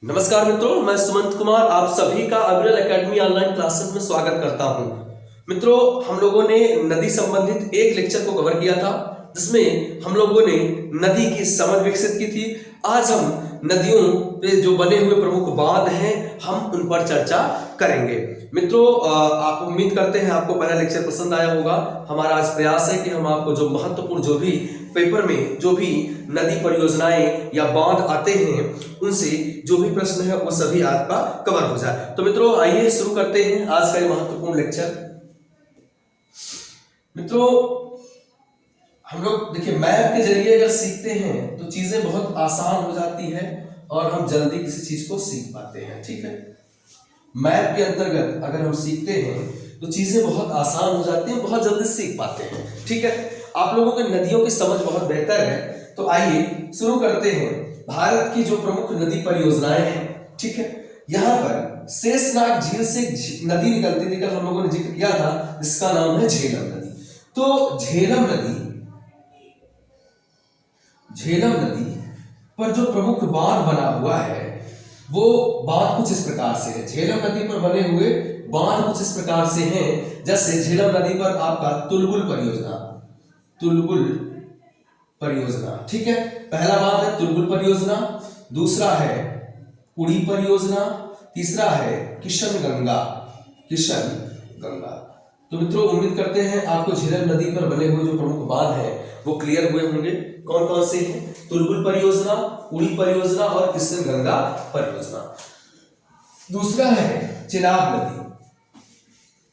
नमस्कार मित्रों, मैं सुमंत कुमार आप सभी का अविरल एकेडमी ऑनलाइन क्लासेस में स्वागत करता हूं। मित्रों, हम लोगों ने नदी संबंधित एक लेक्चर को कवर किया था जिसमें हम लोगों ने नदी की समझ विकसित की थी। आज हम नदियों पे जो बने हुए प्रमुख बांध हैं हम उन पर चर्चा करेंगे। मित्रों, आप उम्मीद करते हैं आपको पहला लेक्चर पसंद आया होगा। हमारा आज प्रयास है कि हम आपको जो महत्वपूर्ण जो भी पेपर में जो भी नदी परियोजनाएं या बांध आते हैं उनसे जो भी प्रश्न है वो सभी आपका कवर हो जाए। तो मित्रों, आइए शुरू करते हैं आज का ये महत्वपूर्ण लेक्चर। मित्रों, हम लोग देखिए मैप के जरिए अगर सीखते हैं तो चीजें बहुत आसान हो जाती है और हम जल्दी किसी चीज को सीख पाते हैं। ठीक है, मैप के अंतर्गत अगर हम सीखते हैं तो चीजें बहुत आसान हो जाती हैं, बहुत जल्दी सीख पाते हैं। ठीक है, आप लोगों को नदियों की समझ बहुत बेहतर है, तो आइए शुरू करते हैं। भारत की जो प्रमुख नदी परियोजनाएं हैं, ठीक है, यहाँ पर शेषनाग झील से नदी निकलती थी, कल हम लोगों ने जिक्र किया था, जिसका नाम है झेलम नदी। तो झेलम नदी पर जो प्रमुख बांध बना हुआ है वो बांध कुछ इस प्रकार से है। झेलम नदी पर बने हुए बांध कुछ इस प्रकार से हैं, जैसे झेलम नदी पर आपका तुलबुल परियोजना, ठीक है, पहला बांध है तुलबुल परियोजना, दूसरा है उड़ी परियोजना, तीसरा है किशन गंगा। तो मित्रों, उम्मीद करते हैं आपको झेलम नदी पर बने हुए जो प्रमुख बांध हैं वो क्लियर हुए होंगे। कौन कौन से हैं? तुलबुल परियोजना, उड़ी परियोजना और किशन गंगा परियोजना। दूसरा है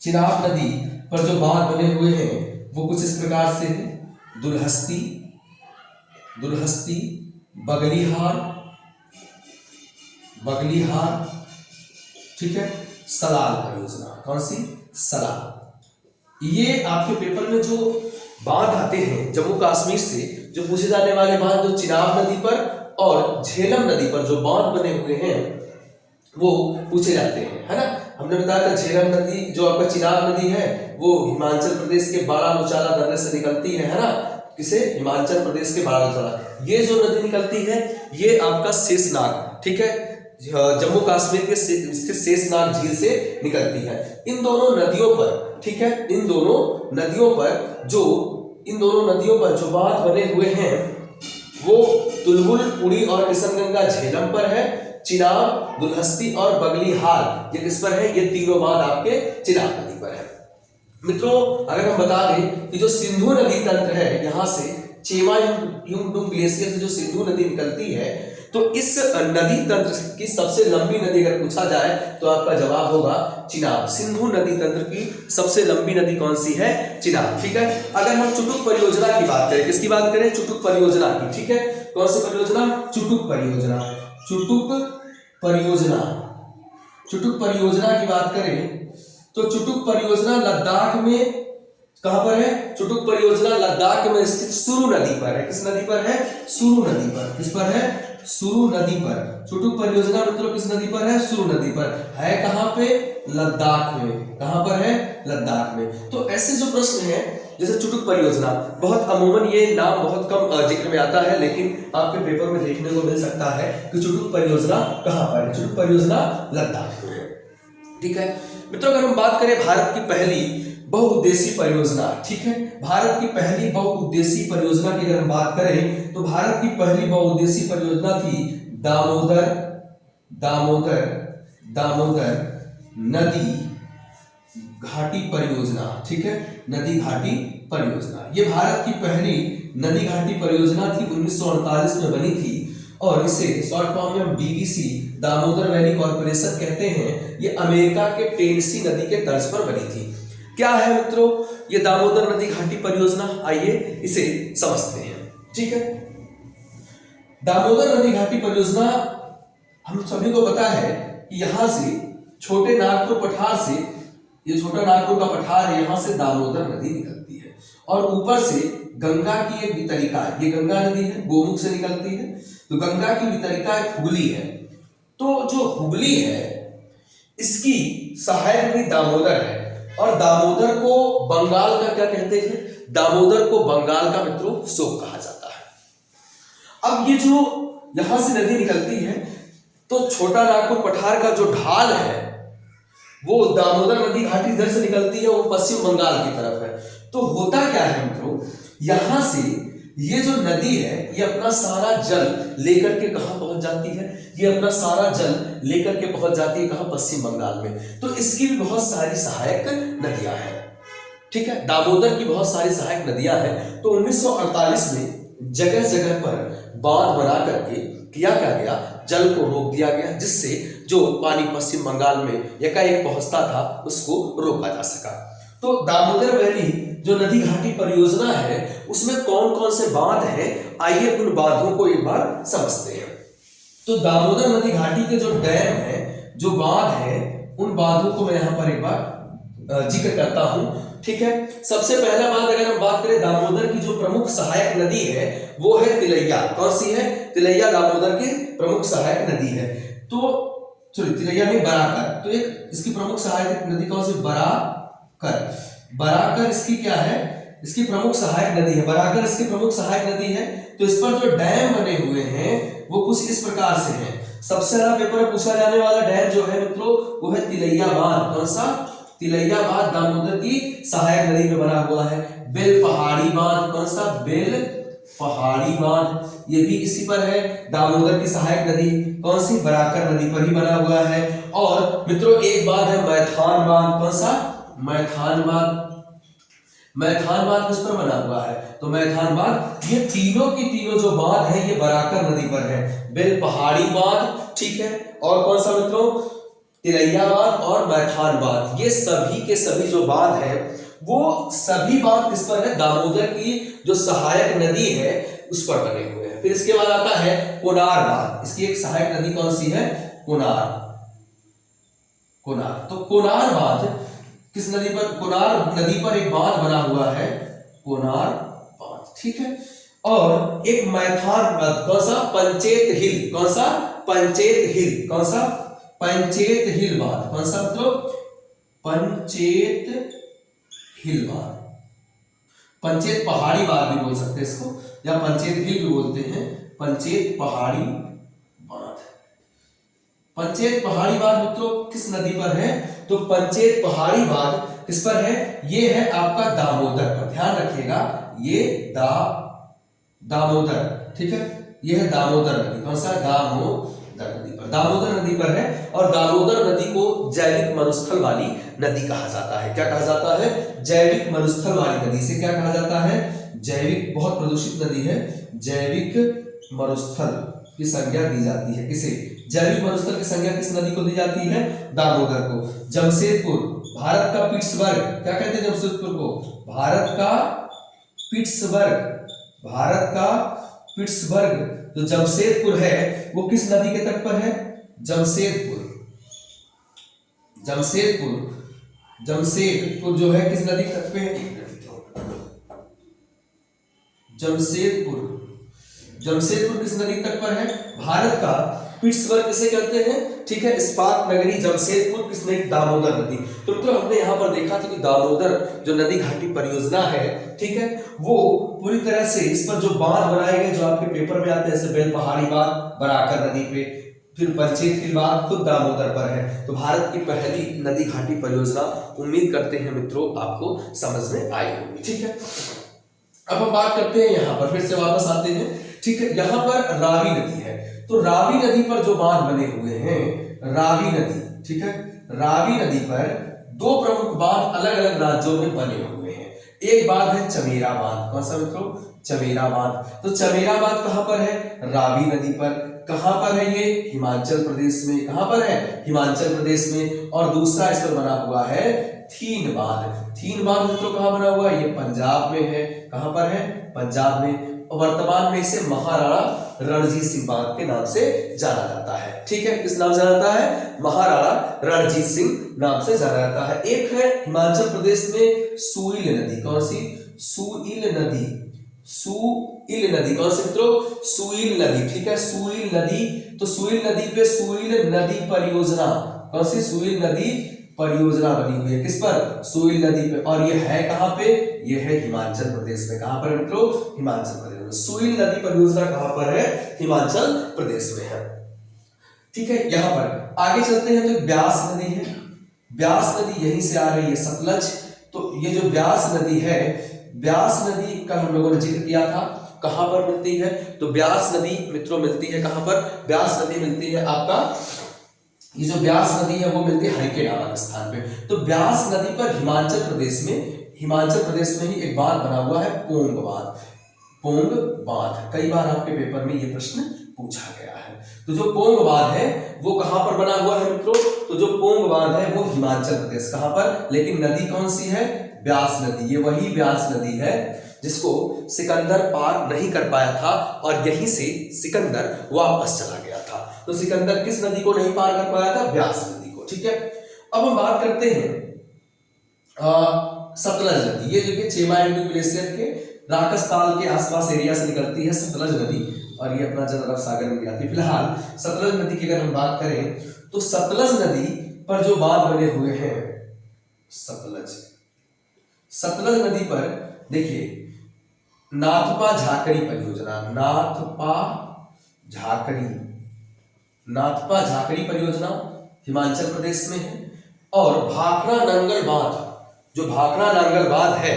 चिनाब नदी पर जो बांध बने हुए हैं वो कुछ इस प्रकार से है। दुरहस्ती, बगलीहार, ठीक है, सलाल परियोजना। कौन सी? सलाल। ये आपके पेपर में जो बांध आते हैं जम्मू कश्मीर से जो पूछे जाने वाले बांध, जो चिनाब नदी पर और झेलम नदी पर जो बांध बने हुए हैं वो पूछे जाते हैं, है ना। हमने बताया था झेलम नदी जो आपका चिनाब नदी है वो हिमाचल प्रदेश के बारामुचाला दर्रे से निकलती है ना। किसे? हिमाचल प्रदेश के बारामुचाला। ये जो नदी निकलती है ये आपका शेषनाग, ठीक है, जम्मू कश्मीर के स्थित शेषनाग झील से निकलती है। इन दोनों नदियों पर, ठीक है, इन दोनों नदियों पर जो बांध बने हुए हैं वो तुलबुल, उड़ी और किशनगंगा झेलम पर है। चिनाब, दुलहस्ती और बगलीहार ये किस पर है? ये तीनों बांध आपके चिनाब नदी पर है। मित्रों, अगर हम बता दें कि जो सिंधु नदी तंत्र है, यहाँ से चेमा युंगडुंग ग्लेशियर से जो सिंधु नदी निकलती है, तो इस नदी तंत्र की सबसे लंबी नदी अगर पूछा जाए तो आपका जवाब होगा चिनाब। सिंधु नदी तंत्र की सबसे लंबी नदी कौन सी है? चिनाब। ठीक है, अगर हम चुटुक परियोजना की बात करें, किसकी बात करें? चुटुक परियोजना की। ठीक है, कौन सी परियोजना? चुटुक परियोजना की बात करें तो चुटुक परियोजना लद्दाख में कहां पर है? चुटुक परियोजना लद्दाख में स्थित सुरु नदी पर है। किस नदी पर है? सुरु नदी पर। किस पर है? सुरु नदी पर। चुटुक परियोजना मित्रों किस नदी पर है? सुरु नदी पर है। कहां पे? लद्दाख में। कहां पर है? लद्दाख में। तो ऐसे जो प्रश्न है जैसे चुटुक परियोजना, बहुत अमूमन ये नाम बहुत कम जिक्र में आता है, लेकिन आपके पेपर में देखने को मिल सकता है कि चुटुक परियोजना कहां पर है? चुटुक परियोजना लद्दाख में है। ठीक है मित्रों, अगर हम बात करें भारत की पहली बहुउद्देशीय परियोजना, ठीक है, भारत की पहली बहुउद्देशीय परियोजना की अगर हम बात करें तो भारत की पहली बहुउद्देशीय परियोजना थी दामोदर नदी घाटी परियोजना। ठीक है, नदी घाटी परियोजना ये भारत की पहली नदी घाटी परियोजना थी, 1948 में बनी थी और इसे शॉर्ट फॉर्म में हम डीवीसी, दामोदर वैली कॉर्पोरेशन कहते हैं। ये अमेरिका के टेनेसी नदी के तर्ज पर बनी थी। क्या है मित्रों ये दामोदर नदी घाटी परियोजना? आइए इसे समझते हैं। ठीक है, दामोदर नदी घाटी परियोजना हम सभी को पता है कि यहां से छोटे नागपुर पठार से, ये छोटा नागपुर का पठार है, यहां से दामोदर नदी निकलती है और ऊपर से गंगा की एक वितरिका, ये गंगा नदी है, गोमुख से निकलती है, तो गंगा की वितरिका एक हुगली है। तो जो हुगली है इसकी सहायक नदी दामोदर है और दामोदर को बंगाल का क्या कहते हैं? दामोदर को बंगाल का मित्रों शोक कहा जाता है। अब ये जो यहां से नदी निकलती है तो छोटा नागपुर पठार का जो ढाल है वो दामोदर नदी घाटी इधर से निकलती है, वो पश्चिम बंगाल की तरफ है। तो होता क्या है मित्रों, यहां से ये जो नदी है ये अपना सारा जल लेकर के कहां पहुंच जाती है, ये अपना सारा जल लेकर के पहुंच जाती है कहां, पश्चिम बंगाल में। तो इसकी भी बहुत सारी सहायक नदियां हैं, ठीक है, दामोदर की बहुत सारी सहायक नदियां हैं। तो 1948 में जगह जगह पर बांध बना करके किया क्या गया, जल को रोक दिया गया, जिससे जो पानी पश्चिम बंगाल में एकाएक पहुंचता था उसको रोका जा सका। तो दामोदर वैली जो नदी घाटी परियोजना है उसमें कौन कौन से बांध हैं, आइए उन बांधों को एक बार समझते हैं। तो दामोदर नदी घाटी के जो डैम है, जो बांध है, उन बांधों को मैं यहाँ पर एक बार जिक्र करता हूं, ठीक है। सबसे पहला बात अगर हम बात करें, दामोदर की जो प्रमुख सहायक नदी है वो है तिलैया। कौन सी है? तिलैया दामोदर की प्रमुख सहायक नदी है। तो सॉरी, तिलैया नहीं, बराकर। तो एक इसकी प्रमुख सहायक नदी कौन सी? बराकर। बराकर इसकी क्या है? इसकी प्रमुख सहायक नदी है। बराकर इसकी प्रमुख सहायक नदी है। तो इस पर जो डैम बने हुए हैं वो कुछ इस प्रकार से हैं। सबसे ज्यादा पेपर में पूछा जाने वाला डैम जो है मित्रों वो है तिलैया बांध। कौन सा? तिलैया बांध दामोदर की सहायक नदी में बना हुआ है। बेल पहाड़ी बांध, कौन सा? बेल पहाड़ी बांध, ये भी इसी पर है, दामोदर की सहायक नदी। कौन सी? बराकर नदी पर ही बना हुआ है। और मित्रों एक बात है मैथान बांध। कौन सा? मैथान बांध। मैथान बांध किस पर बना हुआ है? तो मैथान बांध, ये तीनों की तीनों जो बांध है ये बराकर नदी पर है। बेल पहाड़ी बांध, ठीक है, और कौन सा मित्रों? तिलैया बांध और मैथान बांध। ये सभी के सभी जो बांध है वो सभी बांध किस पर है? दामोदर की जो सहायक नदी है उस पर बने हुए हैं। फिर इसके बाद आता है कोनार बांध। इसकी एक सहायक नदी कौन सी है? कोनार। कोनार, तो कोनार बांध किस नदी पर? कोनार नदी पर एक बांध बना हुआ है, कोनार बांध, ठीक है। और एक मैथान बांध, कौन सा? पंचेत हिल। कौन सा? पंचेत हिल। कौन सा? पंचेत हिल बांध। कौन सा मतलब? पंचेत हिल बांध। पंचेत पहाड़ी बांध भी बोल सकते हैं इसको, या पंचेत हिल भी बोलते हैं। पंचेत पहाड़ी बांध। पंचेत पहाड़ी बांध मित्रों किस नदी पर है? तो पंचेत पहाड़ी बांध किस पर है? ये है आपका दामोदर पर। ध्यान रखिएगा, ये दामोदर, ठीक है, ये है दामोदर नदी। कौन सा? दामोदर नदी पर। दामोदर नदी पर है। और दामोदर नदी को जैविक मरुस्थल वाली नदी कहा जाता है। क्या कहा जाता है? जैविक मरुस्थल वाली नदी से क्या कहा जाता है? जैविक, बहुत प्रदूषित नदी है, जैविक मरुस्थल की संज्ञा दी जाती है। किसे? जैविक मरुस्थल की संज्ञा किस नदी को दी जाती है? दामोदर को। जमशेदपुर, भारत का पिट्सबर्ग, क्या कहते हैं जमशेदपुर को? भारत का पिट्सबर्ग। भारत का पिट्सबर्ग, तो जमशेदपुर है वो किस नदी के तट पर है? जमशेदपुर। जमशेदपुर, जमशेदपुर जो है किस नदी के तट पे है? जमशेदपुर, जमशेदपुर किस नदी तट पर है? भारत का पिट्सबर्ग किसे कहते हैं? ठीक है, इस्पात नगरी जमशेदपुर किसने? दामोदर नदी। तो मित्रों हमने यहाँ पर देखा था कि दामोदर जो नदी घाटी परियोजना है, ठीक है, वो पूरी तरह से इस पर जो बांध बनाए गए जो आपके पेपर में आते हैं, जैसे बेल पहाड़ी बांध बराकर नदी पे, फिर पंचेत हिल बांध खुद दामोदर पर है। तो भारत की पहली नदी घाटी परियोजना, उम्मीद करते हैं मित्रों आपको समझ में आई होगी, ठीक है। अब हम बात करते हैं यहाँ पर, फिर से वापस आते हैं, ठीक है। यहाँ पर रावी नदी है, तो रावी नदी पर जो बांध बने हुए हैं, रावी नदी, ठीक है, रावी नदी पर दो प्रमुख बांध अलग अलग राज्यों में बने हुए हैं। एक बांध है चमेरा बांध। कौन सा मित्रों? चमेरा बांध। तो चमेरा बांध कहां पर है? रावी नदी पर। कहां पर है ये? हिमाचल प्रदेश में। कहां पर है? हिमाचल प्रदेश में। और दूसरा इस पर बना हुआ है थीन बांध। थीन बांध मित्रों कहां बना हुआ है? ये पंजाब में है। कहां पर है? पंजाब में। और वर्तमान में इसे महाराणा रणजीत सिंह बांध के नाम से जाना जाता है, ठीक है। किस नाम से जाना जाता है? महाराणा रणजीत सिंह नाम से जाना जाता है। एक है हिमाचल प्रदेश में सुईल नदी। कौन सी? सुईल नदी। सुईल नदी कौन सी मित्रों? सुईल नदी, ठीक है, सुईल नदी। तो सुईल नदी पे सुईल नदी परियोजना, कौन सी? सुईल नदी परियोजना बनी हुई है। किस पर? सुईल नदी पे। और ये है कहां पे? ये है हिमाचल प्रदेश में। कहां पर मित्रों? हिमाचल प्रदेश में। सुईल नदी परियोजना कहां पर है? हिमाचल प्रदेश में है, ठीक है। यहाँ पर आगे चलते हैं तो ब्यास नदी है, ब्यास नदी यहीं से आ रही है सतलज। तो ये जो ब्यास नदी है, ब्यास नदी का हम लोगों ने जिक्र किया था, कहां पर मिलती है, तो ब्यास नदी मित्रों मिलती है कहां पर, ब्यास नदी मिलती है आपका, ये जो ब्यास नदी है वो मिलती है हरिके नामक स्थान पे। तो ब्यास नदी पर हिमाचल प्रदेश में ही एक बांध बना हुआ है, पोंग बांध। पोंग बांध कई बार आपके पेपर में ये प्रश्न पूछा गया है। तो जो पोंग बांध है वो कहां पर बना हुआ है मित्रों, तो जो पोंग बांध है वो हिमाचल प्रदेश, कहां पर, लेकिन नदी कौन सी है, ब्यास नदी। ये वही ब्यास नदी है जिसको सिकंदर पार नहीं कर पाया था और यहीं से सिकंदर वापस चला गया था। तो सिकंदर किस नदी को नहीं पार कर पाया था, ब्यास नदी को। ठीक है, अब हम बात करते हैं सतलज नदी। ये जो कि चेमाइंडू ग्लेशियर के राकसताल के आसपास एरिया से निकलती है सतलज नदी, और ये अपना जल अरब सागर में जाती है। फिलहाल सतलज नदी की अगर हम बात करें तो सतलज नदी पर जो बांध बने हुए हैं, सतलज नदी पर देखिए नाथपा झाकड़ी परियोजना, नाथपा झाकड़ी परियोजना हिमाचल प्रदेश में है। और भाखड़ा नांगल बांध, जो भाखड़ा नांगल बांध है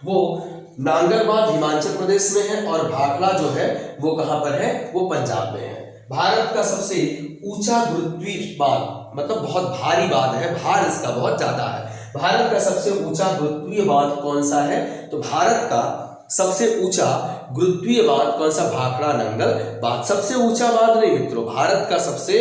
वो नांगल बांध हिमाचल प्रदेश में है, और भाखड़ा जो है वो कहां पर है, वो पंजाब में है। भारत का सबसे ऊंचा गुरुत्वीय बांध, मतलब बहुत भारी बांध है, भार इसका बहुत ज्यादा है। भारत का सबसे ऊंचा गुरुत्वीय बांध कौन सा है, तो भारत का सबसे ऊंचा गुरुत्वीय बांध कौन सा, भाखड़ा नांगल बांध। सबसे ऊंचा बांध नहीं मित्रों, भारत का सबसे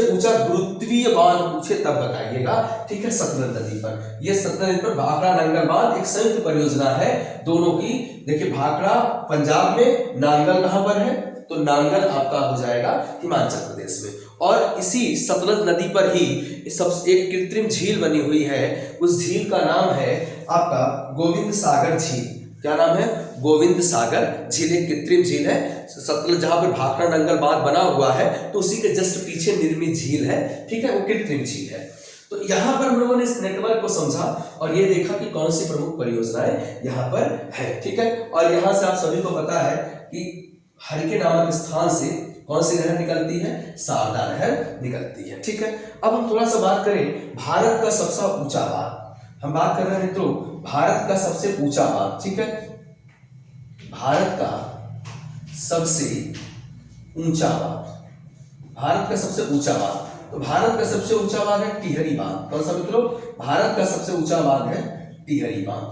ऊंचा गुरुत्वीय बांध पूछे तब बताइएगा। ठीक है, सतलज नदी पर, ये सतलज नदी पर भाखड़ा नांगल बांध एक संयुक्त परियोजना है दोनों की। देखिए भाखड़ा पंजाब में, नांगल कहां पर है, तो नांगल आपका हो जाएगा हिमाचल प्रदेश में। और इसी सतलज नदी पर ही सब एक कृत्रिम झील बनी हुई है, उस झील का नाम है आपका गोविंद सागर झील। क्या नाम है, गोविंद सागर झील, एक कृत्रिम झील है सतलज, जहां पर भाखड़ा नांगल बांध बना हुआ है तो उसी के जस्ट पीछे निर्मित झील है। ठीक है, वो कृत्रिम झील है। तो यहाँ पर हम लोगों ने इस नेटवर्क को समझा और ये देखा कि कौन सी प्रमुख परियोजनाएं यहाँ पर है। ठीक है, और यहाँ से आप सभी को पता है कि हरिके नामक स्थान से कौन सी नहर निकलती है, शारदा नहर निकलती है। ठीक है, अब हम थोड़ा सा बात करें भारत का सबसे ऊंचा बांध। हम बात कर रहे हैं मित्रों भारत का सबसे ऊंचा बांध। ठीक है, भारत का सबसे ऊंचा बांध, भारत का सबसे ऊंचा बांध, तो भारत का सबसे ऊंचा बांध है टिहरी बांध। कौन सा मित्रों, भारत का सबसे ऊंचा बांध है टिहरी बांध,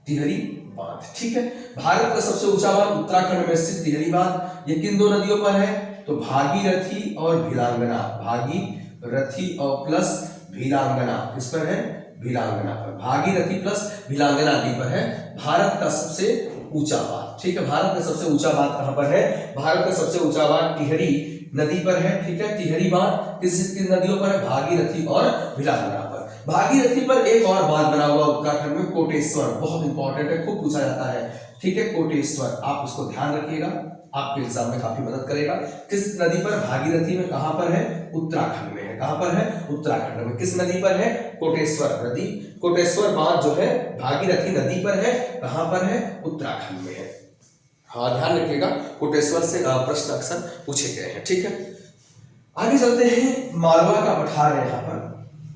टिहरी बांध। ठीक है, भारत का सबसे ऊंचा बांध उत्तराखंड में स्थित टिहरी बांध। ये किन दो नदियों पर है, तो भागीरथी और भीलांगना, भागीरथी और प्लस भीलांगना, किस पर है, भीलांगना पर, भागीरथी प्लस भीलांगना नदी पर है भारत का सबसे ऊंचा बांध। ठीक है, भारत का सबसे ऊंचा बांध कहां पर है, भारत का सबसे ऊंचा बांध टिहरी नदी पर है। ठीक है, टिहरी बांध किस नदियों पर है, भागीरथी और भीलांगना पर। भागीरथी पर एक और बांध बना हुआ उत्तराखंड में, कोटेश्वर, बहुत इंपॉर्टेंट है, खूब पूछा जाता है। ठीक है, कोटेश्वर, आप उसको ध्यान रखिएगा, आपके एग्जाम में काफी मदद करेगा। किस नदी पर, भागीरथी में, कहां पर है, उत्तराखंड में है। कहां पर है, उत्तराखंड में। किस नदी पर है, कोटेश्वर नदी, कोटेश्वर बांध जो है भागीरथी नदी पर है, कहां पर है, उत्तराखंड में है। हाँ ध्यान रखिएगा, कोटेश्वर से प्रश्न अक्सर पूछे गए हैं। ठीक है, आगे चलते हैं, मालवा का पठार है। यहाँ पर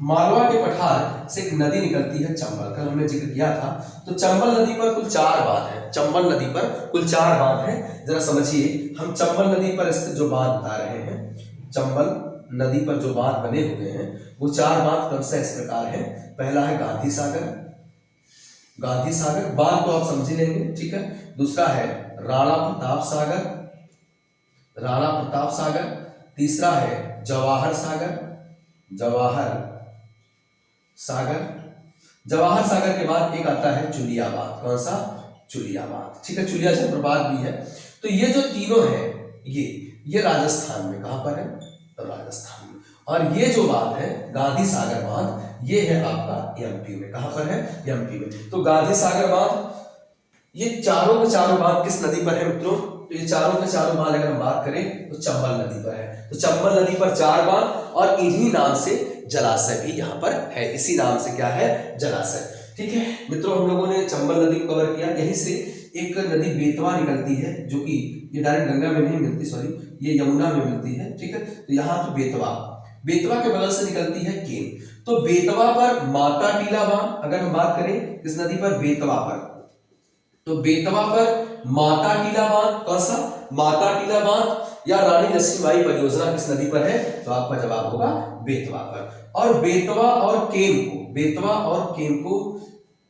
मालवा के पठार से एक नदी निकलती है चंबल, कल हमने जिक्र किया था। तो चंबल नदी पर कुल 4 बांध है, चंबल नदी पर कुल 4 बांध है। जरा समझिए, हम चंबल नदी पर स्थित जो बांध बता रहे हैं, चंबल नदी पर जो बांध बने हुए हैं वो 4 बांध क्रमशः इस प्रकार है। पहला है गांधी सागर, गांधी सागर बांध तो आप समझ ही लेंगे। ठीक है, दूसरा है राणा प्रताप सागर, राणा प्रताप सागर, तीसरा है जवाहर सागर, जवाहर सागर, जवाहर सागर के बाद एक आता है चुलिया बांध। कौन सा, चुलिया बांध। ठीक है, चुलिया जलप्रपात भी है। तो ये जो तीनों है ये राजस्थान में, कहां पर है, तो राजस्थान में। और ये जो बांध है गांधी सागर बांध, ये है आपका एमपी में। कहां पर है, एमपी में। तो गांधी सागर बांध, ये चारों के चारों बांध किस नदी पर है मित्रों, तो ये चारों के चारों बांध अगर हम बात करें तो चंबल नदी पर है। तो चंबल नदी पर 4 बांध और इन्हीं नाम से जलाशय भी यहाँ पर है, इसी नाम से क्या है, जलाशय। ठीक है मित्रों, हम लोगों ने चंबल नदी को कवर किया, यहीं से एक नदी बेतवा निकलती है, जो कि ये डायरेक्ट गंगा में नहीं मिलती, सॉरी ये यमुना में मिलती है, ठीक है। तो यहाँ पे बेतवा, बेतवा के बगल से निकलती है केन। तो बेतवा पर माता टीला बांध, अगर हम बात करें इस नदी पर बेतवा पर, तो बेतवा पर माता टीला बांध, कौन सा, माता टीला बांध या रानी लक्ष्मीबाई परियोजना किस नदी पर है, तो आपका जवाब होगा बेतवा पर। और बेतवा और केन को, बेतवा और केन को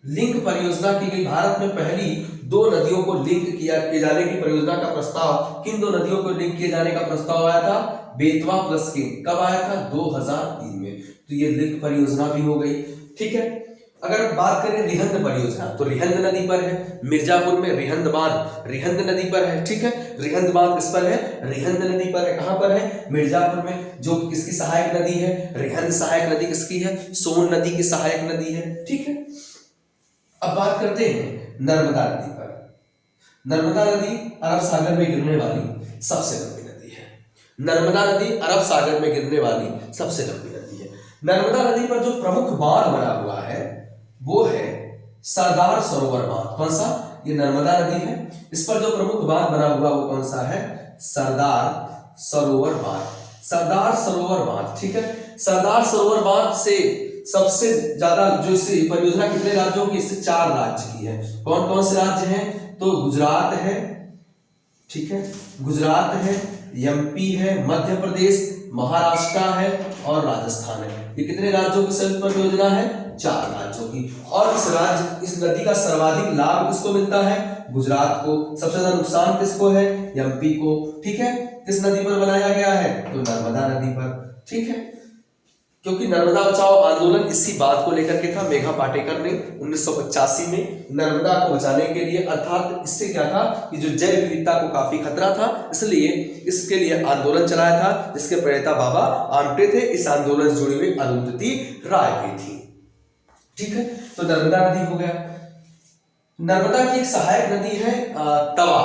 लिंक परियोजना की गई। भारत में पहली दो नदियों को लिंक किए जाने की परियोजना का प्रस्ताव, किन दो नदियों को लिंक किए जाने का प्रस्ताव आया था, बेतवा प्लस केन, कब आया था, 2003 में। तो ये लिंक परियोजना भी हो गई, ठीक है। अगर बात करें रिहंद परियोजना, तो रिहंद नदी पर है, मिर्जापुर में रिहंद बांध रिहंद नदी पर है, ठीक है। रिहंद बांध किस पर है, रिहंद नदी पर है। कहां पर है, मिर्जापुर में, जो किसकी सहायक नदी है, रिहंद सहायक नदी किसकी है, सोन नदी की सहायक नदी है, ठीक है। अब बात करते हैं नर्मदा नदी पर। नर्मदा नदी अरब सागर में गिरने वाली सबसे लंबी नदी है। नर्मदा नदी अरब सागर में गिरने वाली सबसे लंबी नदी है। नर्मदा नदी पर जो प्रमुख बांध बना हुआ है वो है सरदार सरोवर बांध। कौन सा, ये नर्मदा नदी है, इस पर जो प्रमुख बांध बना हुआ वो कौन सा है, सरदार सरोवर बांध, सरदार सरोवर बांध, ठीक है। सरदार सरोवर बांध से सबसे ज्यादा जो इससे परियोजना कितने राज्यों की, इससे 4 राज्य की है। कौन कौन से राज्य हैं, तो गुजरात है, ठीक है, गुजरात है, एमपी है, मध्य प्रदेश, महाराष्ट्र है और राजस्थान है। ये कितने राज्यों की संयुक्त परियोजना है, 4 राज्यों की। और इस नदी का सर्वाधिक लाभ किसको मिलता है, गुजरात को। सबसे ज्यादा नुकसान किसको है, एमपी को, ठीक है। किस नदी पर बनाया गया है, तो नर्मदा नदी पर, ठीक है। क्योंकि नर्मदा बचाओ आंदोलन इसी बात को लेकर के था। मेघा पाटेकर ने 1985 में नर्मदा को बचाने के लिए, अर्थात इससे क्या था कि जो जैव विविधता को काफी खतरा था, इसलिए इसके लिए आंदोलन चलाया था, जिसके प्रणेता बाबा आमटे थे। इस आंदोलन से जुड़ी हुई अरुंधति राय भी थी, ठीक है। तो नर्मदा नदी हो गया। नर्मदा की एक सहायक नदी है तवा।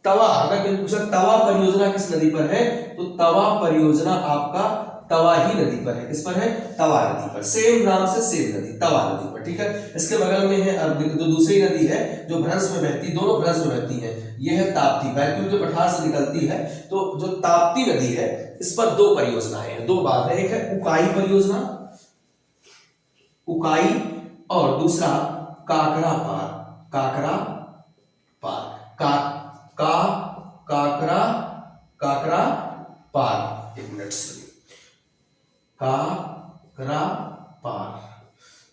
तवा, अगर कोई पूछा तवा परियोजना किस नदी पर है, तो तवा परियोजना आपका तवा ही नदी पर है। किस पर है, तवा नदी पर, सेम नाम से सेम नदी, तवा नदी पर, ठीक है। इसके बगल में है जो दूसरी नदी है जो भ्रंश में बहती, दोनों भ्रंश में बहती है, ये है ताप्ती, बैतूल के पठार से निकलती है। तो जो ताप्ती नदी है इस पर 2 परियोजनाएं हैं, 2 बात है, एक है उकाई परियोजना, उकाई, और दूसरा काकरा पार, काकरा पार, काकरा पार, एक मिनट से, काकरा पार।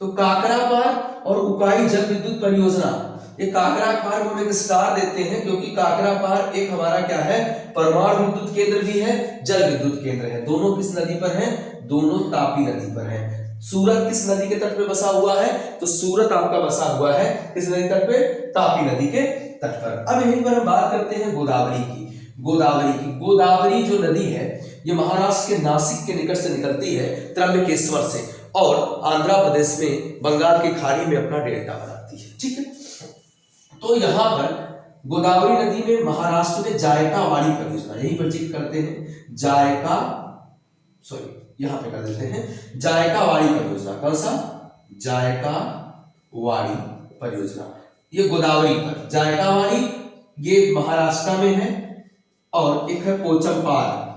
तो काकरा पार और उकाई जल विद्युत परियोजना, ये काकरा पार को हम एक स्टार देते हैं क्योंकि काकरा पार एक हमारा क्या है, परमाणु विद्युत केंद्र भी है, जल विद्युत केंद्र है। दोनों किस नदी पर हैं, दोनों तापी नदी पर हैं। सूरत किस नदी के तट पे बसा हुआ है, तो सूरत आपका बसा हुआ है किस नदी तट पे, तापी नदी के तट पर। अब यहीं पर हम बात करते हैं गोदावरी की। गोदावरी जो नदी है ये महाराष्ट्र के नासिक के निकट से निकलती है, त्र्यंबकेश्वर से, और आंध्र प्रदेश में बंगाल की खाड़ी में अपना डेल्टा बनाती है, ठीक है। तो यहां पर गोदावरी नदी में महाराष्ट्र में जायकावाड़ी परियोजना, यहीं पर जिक्र करते हैं, यहां पे कर देते हैं जायकावाड़ी परियोजना। कौन सा, जायकावाड़ी परियोजना, ये गोदावरी पर, जायकावाड़ी ये महाराष्ट्र में है, और एक है पोचमपाद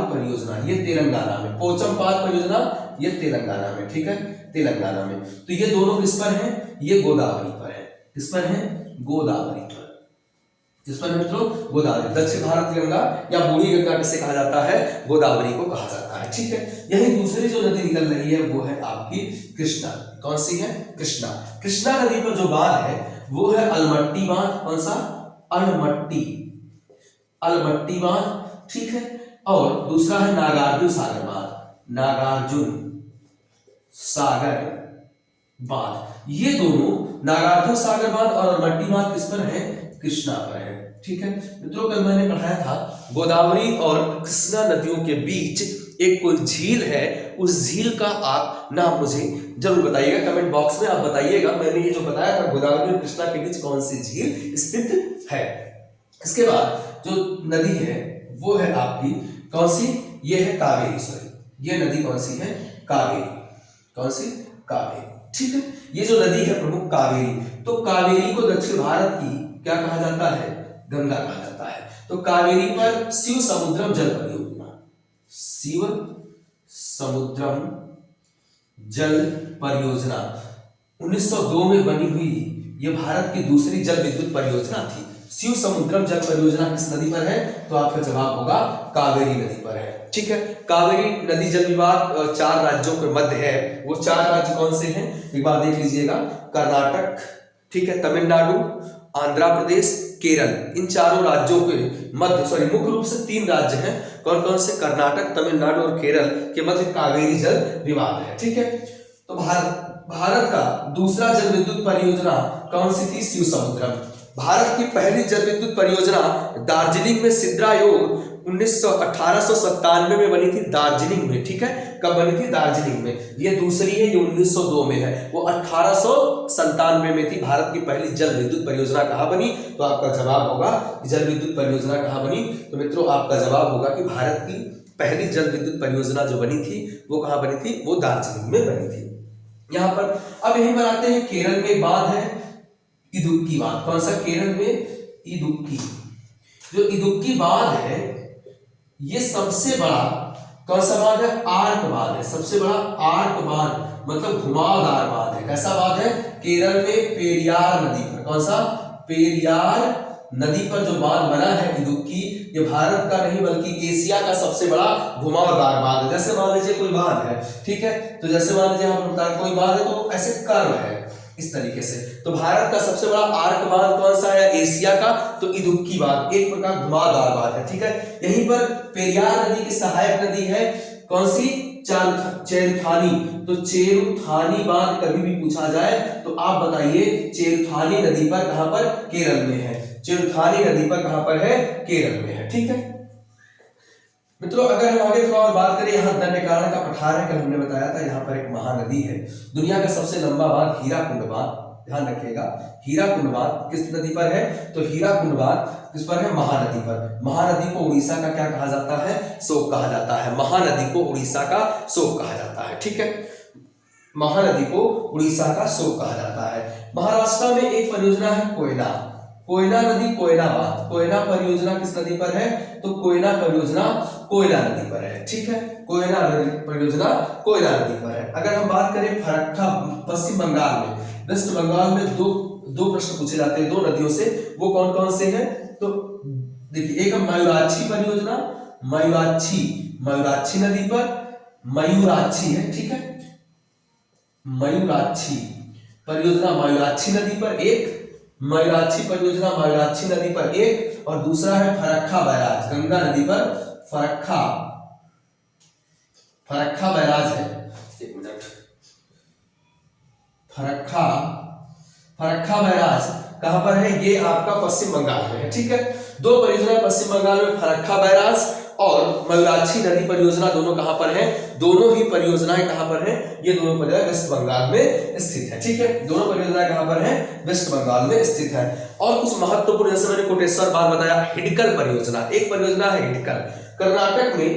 परियोजना, ये तेलंगाना में, पोचमपाद परियोजना ये तेलंगाना में, ठीक है, तेलंगाना में। तो ये दोनों किस पर हैं, ये गोदावरी पर है। किस पर है, गोदावरी पर। किस पर है मित्रों, गोदावरी। दक्षिण भारत की गंगा या बूढ़ी गंगा किसे कहा जाता है, गोदावरी को कहा जाता है, ठीक है। यही दूसरी जो नदी निकल रही है वो है आपकी कृष्णा। कौन सी है, कृष्णा। कृष्णा नदी पर जो बांध है वो है अलमट्टी बांध। कौन सा, अलमट्टी बांध, ठीक है। और दूसरा है नागार्जुन सागर बांध, नागार्जुन सागर बांध। ये दोनों नागार्जुन सागर बांध और अलमट्टी बांध किस पर है, कृष्णा पर है, ठीक है। मित्रों कल मैंने पढ़ाया था गोदावरी और कृष्णा नदियों के बीच एक कोई झील है, उस झील का आप नाम मुझे जरूर बताइएगा, कमेंट बॉक्स में आप बताइएगा। मैंने ये जो बताया था गोदावरी और कृष्णा के बीच कौन सी झील स्थित है। इसके बाद जो नदी है वो है आपकी कौन सी, ये है कावेरी, सॉरी ये नदी कौन सी है, कावेरी। कौन सी, कावेरी, ठीक है। ये जो नदी है प्रमुख कावेरी, तो कावेरी को दक्षिण भारत की क्या कहा जाता है, गंगा कहा जाता है। तो कावेरी पर शिव समुद्रम जल परियोजना, शिव समुद्रम जल परियोजना 1902 में बनी हुई ये भारत की दूसरी जल विद्युत परियोजना थी। शिव समुद्रम जल परियोजना किस नदी पर है, तो आपका जवाब होगा कावेरी नदी पर है। ठीक है, कावेरी नदी जल विवाद 4 राज्यों के मध्य है। वो 4 राज्य कौन से हैं, एक बार देख लीजिएगा, कर्नाटक, ठीक है, तमिलनाडु, आंध्र प्रदेश, केरल, इन चारों राज्यों के मध्य मुख्य रूप से 3 राज्य हैं। कौन कौन से, कर्नाटक, तमिलनाडु और केरल के मध्य कावेरी जल विवाद है। ठीक है, तो भारत का दूसरा जल विद्युत परियोजना कौन सी थी, शिव समुद्रम। भारत की पहली जल विद्युत परियोजना दार्जिलिंग में सिद्रा योग 1897 में बनी थी, दार्जिलिंग में। ठीक है, कब बनी थी, दार्जिलिंग में। ये दूसरी है, ये 1902 में है। वो 1897 में थी भारत की पहली जल विद्युत परियोजना। कहाँ बनी, तो आपका जवाब होगा जल विद्युत परियोजना कहाँ बनी, तो मित्रों आपका जवाब होगा कि भारत की पहली जल विद्युत परियोजना जो बनी थी वो कहाँ बनी थी, वो दार्जिलिंग में बनी थी। यहाँ पर अब यही बनाते हैं, केरल में बांध है इदुक्की बांध। कौन सा, केरल में इदुक्की, जो इदुक्की बांध है ये सबसे बड़ा कौन सा बांध है, आर्क बांध है। सबसे बड़ा आर्क बांध मतलब घुमावदार बांध है। कैसा बांध है, केरल में पेरियार नदी पर। कौन सा, पेरियार नदी पर जो बांध बना है इदुक्की, ये भारत का नहीं बल्कि एशिया का सबसे बड़ा घुमावदार बांध है। जैसे मान लीजिए कोई बांध है, ठीक है, तो जैसे मान लीजिए हम बता कोई बांध है तो ऐसे कर्व है इस तरीके से। तो भारत का सबसे बड़ा आर्क बांध कौन सा है, एशिया का, तो इदुक्की बांध, एक प्रकार घुमावदार बांध है। ठीक है, यहीं पर पेरियार नदी की सहायक नदी है कौन सी, चेरुथानी। तो चेरुथानी बांध कभी भी पूछा जाए तो आप बताइए चेरुथानी नदी पर कहां पर, केरल में है। चेरुथानी नदी पर कहां पर है, केरल में है। ठीक है मित्रों, अगर हम आगे थोड़ा और बात करें, यहाँ दंडकारण्य का पठार है, कल हमने बताया था, यहाँ पर एक महानदी है। दुनिया का सबसे लंबा बांध हीराकुंड बांध, ध्यान रखिएगा, हीराकुंड बांध किस नदी पर है, तो हीराकुंड बांध किस पर है, महानदी पर। महानदी को उड़ीसा का क्या कहा जाता है, शोक कहा जाता है। महानदी को उड़ीसा का शोक कहा जाता है। ठीक है, महानदी को उड़ीसा का शोक कहा जाता है। महाराष्ट्र में एक परियोजना है कोयना, कोयना नदी कोयना बांध। कोयना परियोजना किस नदी पर है, तो कोयना परियोजना कोयना नदी पर है। ठीक है, कोयना नदी परियोजना कोयना नदी पर है। अगर हम बात करें फरक्का, पश्चिम बंगाल में, वेस्ट बंगाल में दो प्रश्न पूछे जाते हैं 2 नदियों से, वो कौन कौन से हैं, तो देखिए एक मयूराक्षी परियोजना, मयूराक्षी नदी पर मयूराक्षी है। ठीक है, मयूराक्षी परियोजना मयूराक्षी नदी पर एक, मयूराक्षी परियोजना मयूराक्षी नदी पर एक, और दूसरा है फरक्का बैराज, गंगा नदी पर फरक्का बैराज है। एक मिनट, फरक्का बैराज कहां पर है, ये आपका पश्चिम बंगाल में है। ठीक है, 2 परियोजना पश्चिम बंगाल में, फरक्का बैराज और मयूराक्षी नदी परियोजना, दोनों कहां पर है, दोनों ही परियोजनाएं कहां पर है, ये दोनों परियोजना वेस्ट बंगाल में स्थित है। ठीक है, दोनों परियोजनाएं कहां पर है, वेस्ट बंगाल में स्थित है। और कुछ महत्वपूर्ण, जैसे मैंने कोटेश्वर बांध बताया, हिडकल परियोजना, एक परियोजना है हिडकल, कर्नाटक में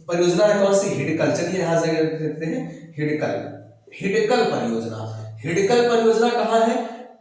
परियोजना है कौन सी, हिडकल। चलिए यहां से देखते हैं, हिडकल परियोजना। हिडकल परियोजना कहां है,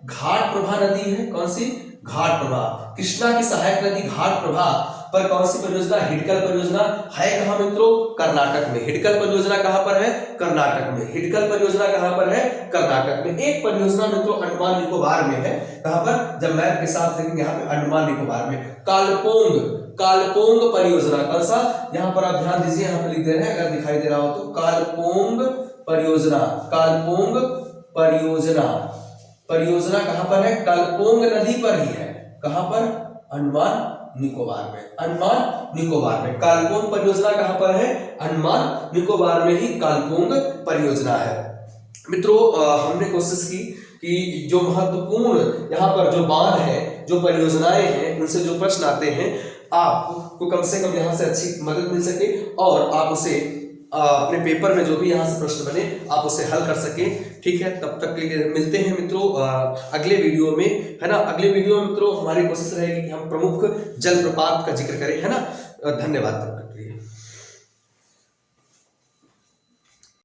घाट प्रभा नदी है, कौन सी, घाट प्रभा, कृष्णा की सहायक नदी घाट प्रभा पर कौन सी परियोजना, हिडकल परियोजना है। कहां मित्रों, कर्नाटक में। हिडकल परियोजना कहां पर है, कर्नाटक में। हिडकल परियोजना कहां पर है, कर्नाटक में। एक परियोजना मित्रों अंडमान निकोबार में है, कहां पर, जब मैप के साथ देखेंगे यहाँ पे अंडमान निकोबार में, कालपोंग परियोजना। कौन सा, यहाँ पर आप ध्यान दीजिए, यहाँ पे लिख दे रहे हैं, अगर दिखाई दे रहा हो तो, कालपोंग परियोजना, कालपोंग परियोजना कहां पर है, कालपोंग नदी पर ही है। कहां पर, अंडमान निकोबार में, अंडमान निकोबार में। कालपोंग परियोजना कहां पर है, अंडमान निकोबार में ही कालपोंग परियोजना है। मित्रों हमने कोशिश की कि जो महत्वपूर्ण यहाँ पर जो बांध है, जो परियोजनाएं हैं, उनसे जो प्रश्न आते हैं, आपको कम से कम यहाँ से अच्छी मदद मिल सके और आप उसे अपने पेपर में जो भी यहाँ से प्रश्न बने आप उसे हल कर सकें। ठीक है, तब तक के लिए मिलते हैं मित्रों अगले वीडियो में, है ना। अगले वीडियो में मित्रों हमारी कोशिश रहेगी कि हम प्रमुख जलप्रपात का जिक्र करें, है ना। धन्यवाद तब तक के लिए।